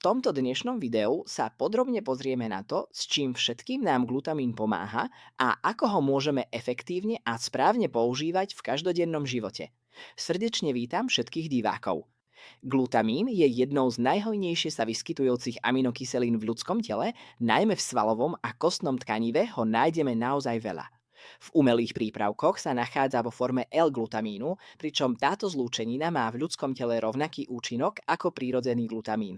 tomto dnešnom videu sa podrobne pozrieme na to, s čím všetkým nám glutamín pomáha a ako ho môžeme efektívne a správne používať v každodennom živote. Srdečne vítam všetkých divákov. Glutamín je jednou z najhojnejšie sa vyskytujúcich aminokyselín v ľudskom tele, najmä v svalovom a kostnom tkanive ho nájdeme naozaj veľa. V umelých prípravkoch sa nachádza vo forme L-glutamínu, pričom táto zlúčenina má v ľudskom tele rovnaký účinok ako prírodzený glutamín.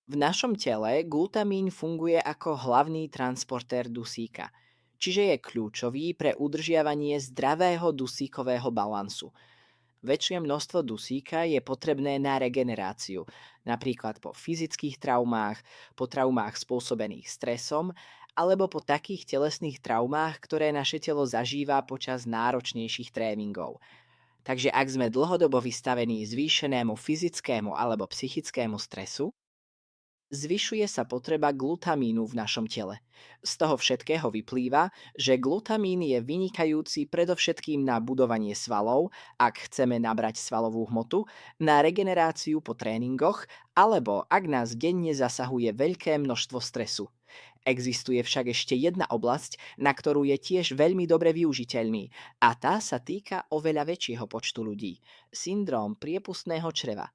V našom tele glutamín funguje ako hlavný transportér dusíka, čiže je kľúčový pre udržiavanie zdravého dusíkového balansu. Väčšie množstvo dusíka je potrebné na regeneráciu, napríklad po fyzických traumách, po traumách spôsobených stresom alebo po takých telesných traumách, ktoré naše telo zažíva počas náročnejších tréningov. Takže ak sme dlhodobo vystavení zvýšenému fyzickému alebo psychickému stresu, zvyšuje sa potreba glutamínu v našom tele. Z toho všetkého vyplýva, že glutamín je vynikajúci predovšetkým na budovanie svalov, ak chceme nabrať svalovú hmotu, na regeneráciu po tréningoch, alebo ak nás denne zasahuje veľké množstvo stresu. Existuje však ešte jedna oblasť, na ktorú je tiež veľmi dobre využiteľný, a tá sa týka oveľa väčšieho počtu ľudí. Syndróm priepustného čreva.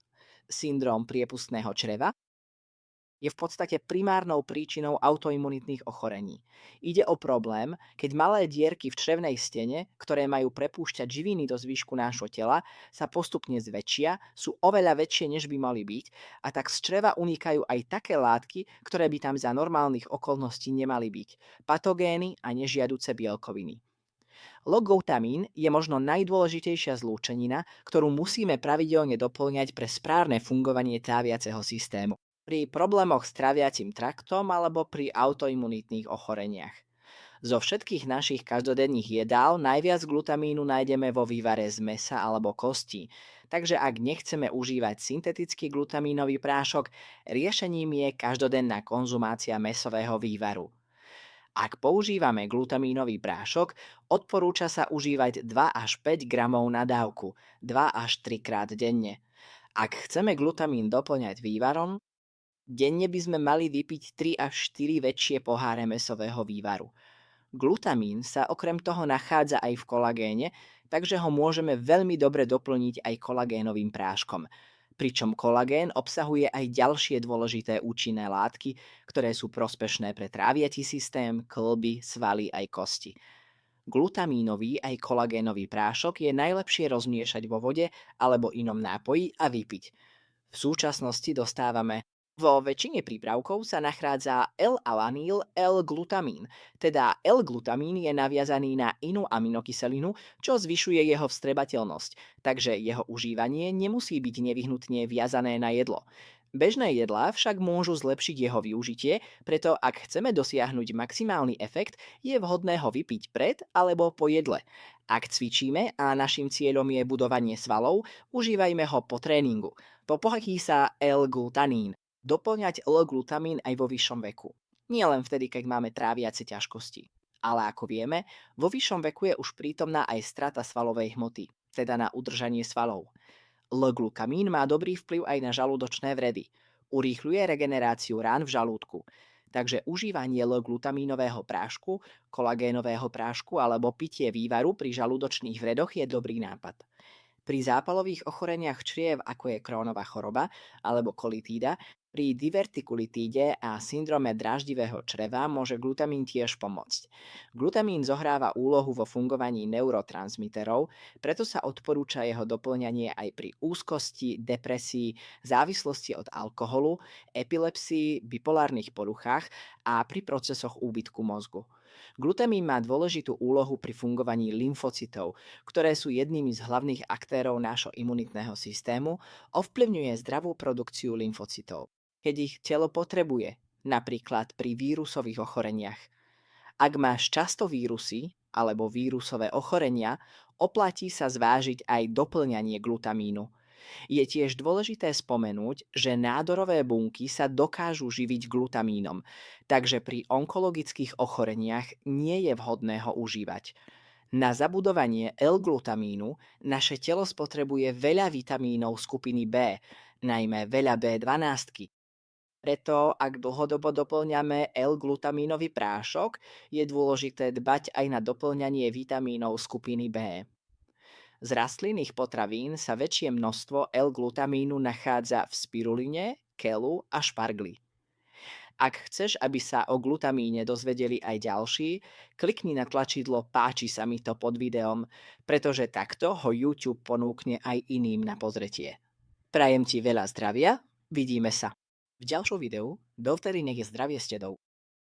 Syndróm priepustného čreva je v podstate primárnou príčinou autoimunitných ochorení. Ide o problém, keď malé dierky v črevnej stene, ktoré majú prepúšťať živiny do zvyšku nášho tela, sa postupne zväčšia, sú oveľa väčšie, než by mali byť, a tak z čreva unikajú aj také látky, ktoré by tam za normálnych okolností nemali byť. Patogény a nežiaduce bielkoviny. Logotamín je možno najdôležitejšia zlúčenina, ktorú musíme pravidelne dopĺňať pre správne fungovanie tráviaceho systému, pri problémoch s tráviacim traktom alebo pri autoimunitných ochoreniach. Zo všetkých našich každodenných jedál najviac glutamínu nájdeme vo vývare z mäsa alebo kostí, takže ak nechceme užívať syntetický glutamínový prášok, riešením je každodenná konzumácia mäsového vývaru. Ak používame glutamínový prášok, odporúča sa užívať 2 až 5 gramov na dávku, 2 až 3 krát denne. Ak chceme glutamín doplňať vývarom, denne by sme mali vypiť 3 až 4 väčšie poháre mäsového vývaru. Glutamín sa okrem toho nachádza aj v kolagéne, takže ho môžeme veľmi dobre doplniť aj kolagénovým práškom. Pričom kolagén obsahuje aj ďalšie dôležité účinné látky, ktoré sú prospešné pre tráviaci systém, kĺby, svaly aj kosti. Glutamínový aj kolagénový prášok je najlepšie rozmiešať vo vode alebo inom nápoji a vypiť. V súčasnosti dostávame vo väčšine prípravkov sa nachádza L-alaníl L-glutamín, teda L-glutamín je naviazaný na inú aminokyselinu, čo zvyšuje jeho vstrebateľnosť, takže jeho užívanie nemusí byť nevyhnutne viazané na jedlo. Bežné jedlá však môžu zlepšiť jeho využitie, preto ak chceme dosiahnuť maximálny efekt, je vhodné ho vypiť pred alebo po jedle. Ak cvičíme a našim cieľom je budovanie svalov, užívajme ho po tréningu. Popohý sa L-glutanín. Doplňať L-glutamín aj vo vyššom veku. Nie len vtedy, keď máme tráviace ťažkosti. Ale ako vieme, vo vyššom veku je už prítomná aj strata svalovej hmoty, teda na udržanie svalov. L-glutamín má dobrý vplyv aj na žalúdočné vredy. Urýchľuje regeneráciu rán v žalúdku. Takže užívanie L-glutamínového prášku, kolagénového prášku alebo pitie vývaru pri žalúdočných vredoch je dobrý nápad. Pri zápalových ochoreniach čriev, ako je Crohnova choroba alebo kolitída, pri divertikulitíde a syndróme dráždivého čreva môže glutamín tiež pomôcť. Glutamín zohráva úlohu vo fungovaní neurotransmiterov, preto sa odporúča jeho doplňanie aj pri úzkosti, depresii, závislosti od alkoholu, epilepsii, bipolárnych poruchách a pri procesoch úbytku mozgu. Glutamín má dôležitú úlohu pri fungovaní lymfocytov, ktoré sú jednými z hlavných aktérov nášho imunitného systému, ovplyvňuje zdravú produkciu lymfocytov, keď ich telo potrebuje, napríklad pri vírusových ochoreniach. Ak máš často vírusy alebo vírusové ochorenia, oplatí sa zvážiť aj doplňanie glutamínu. Je tiež dôležité spomenúť, že nádorové bunky sa dokážu živiť glutamínom, takže pri onkologických ochoreniach nie je vhodné ho užívať. Na zabudovanie L-glutamínu naše telo spotrebuje veľa vitamínov skupiny B, najmä veľa B12, Preto, ak dlhodobo doplňame L-glutamínový prášok, je dôležité dbať aj na doplňanie vitamínov skupiny B. Z rastlinných potravín sa väčšie množstvo L-glutamínu nachádza v spiruline, kelu a špargli. Ak chceš, aby sa o glutamíne dozvedeli aj ďalší, klikni na tlačidlo Páči sa mi to pod videom, pretože takto ho YouTube ponúkne aj iným na pozretie. Prajem ti veľa zdravia, vidíme sa v ďalšom videu, dovtedy nech je zdravie s tebou.